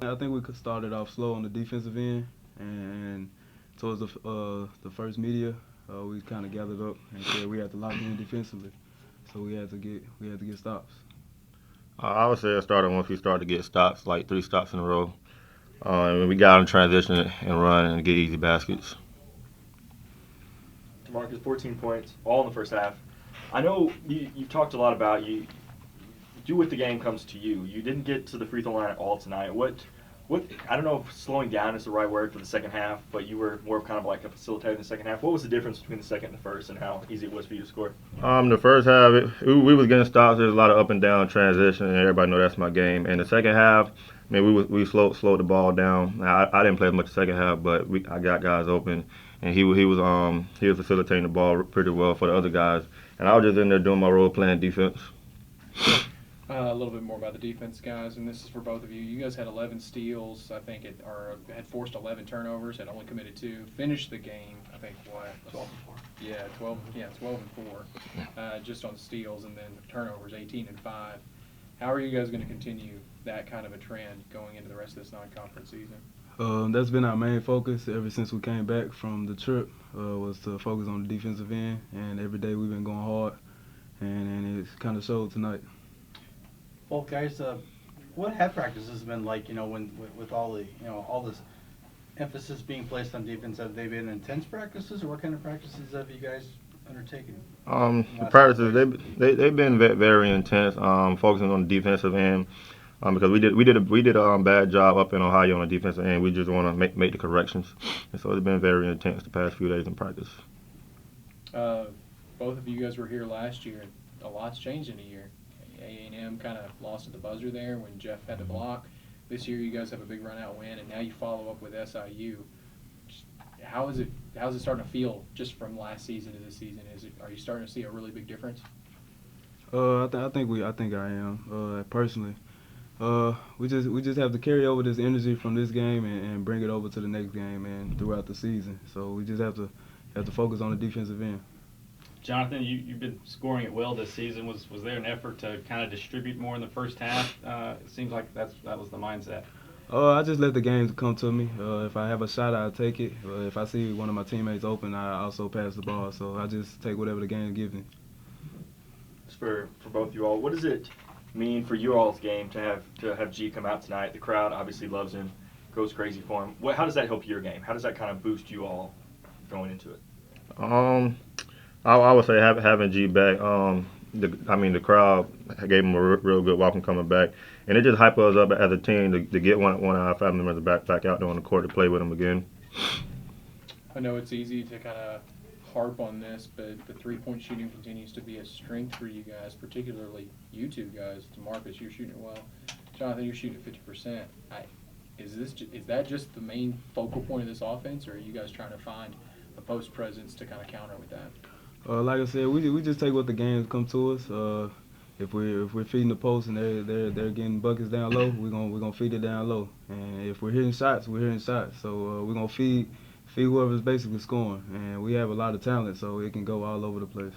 I think we could start it off slow on the defensive end, and towards the first media, we kind of gathered up and said we had to lock in defensively, so we had to get stops. I would say I started once we started to get stops, like 3 stops in a row. And we got in transition and run and get easy baskets. Damarcus, 14 points, all in the first half. I know you've talked a lot about you do what the game comes to you. You didn't get to the free throw line at all tonight. What I don't know if slowing down is the right word for the second half, but you were more of kind of like a facilitator in the second half. What was the difference between the second and the first, and how easy it was for you to score? The first half, we was getting stops. There's a lot of up and down transition, and everybody know that's my game. And the second half, I mean, we slowed the ball down. I didn't play as much the second half, but I got guys open, and he was facilitating the ball pretty well for the other guys, and I was just in there doing my role playing defense. A little bit more about the defense, guys, and this is for both of you. You guys had 11 steals, I think, had forced 11 turnovers, had only committed 2. Finished the game, I think, what? 12 and 4. Yeah, 12 and 4, just on steals, and then turnovers, 18 and 5. How are you guys going to continue that kind of a trend going into the rest of this non-conference season? That's been our main focus ever since we came back from the trip, was to focus on the defensive end, and every day we've been going hard, and it's kind of showed tonight. Well, guys, what have practices been like? When with all the all this emphasis being placed on defense, have they been intense practices, or what kind of practices have you guys undertaken? The practices they've been very intense, focusing on the defensive end, because we did a bad job up in Ohio on the defensive end. We just want to make the corrections, and so it's been very intense the past few days in practice. Both of you guys were here last year. A lot's changed in a year. A&M kind of lost at the buzzer there when Jeff had to block. This year you guys have a big run-out win, and now you follow up with SIU. How's it starting to feel just from last season to this season? Are you starting to see a really big difference? I think I am personally. We just have to carry over this energy from this game and bring it over to the next game and throughout the season. So we just have to focus on the defensive end. Jonathan, you've been scoring it well this season. Was there an effort to kind of distribute more in the first half? It seems like that was the mindset. I just let the games come to me. If I have a shot, I'll take it. If I see one of my teammates open, I also pass the ball. So I just take whatever the game gives me. For both you all, what does it mean for you all's game to have G come out tonight? The crowd obviously loves him, goes crazy for him. How does that help your game? How does that kind of boost you all going into it? I would say having G back. The crowd gave him a real good welcome coming back, and it just hyped us up as a team to get one of our family members back out there on the court to play with him again. I know it's easy to kind of harp on this, but the three-point shooting continues to be a strength for you guys, particularly you two guys. Damarcus, you're shooting it well. Jonathan, you're shooting at 50%. Is that just the main focal point of this offense, or are you guys trying to find a post presence to kind of counter with that? Like I said, we just take what the games come to us. If we're feeding the post and they're getting buckets down low, we're gonna feed it down low. And if we're hitting shots, we're hitting shots. So we're gonna feed whoever's basically scoring. And we have a lot of talent, so it can go all over the place.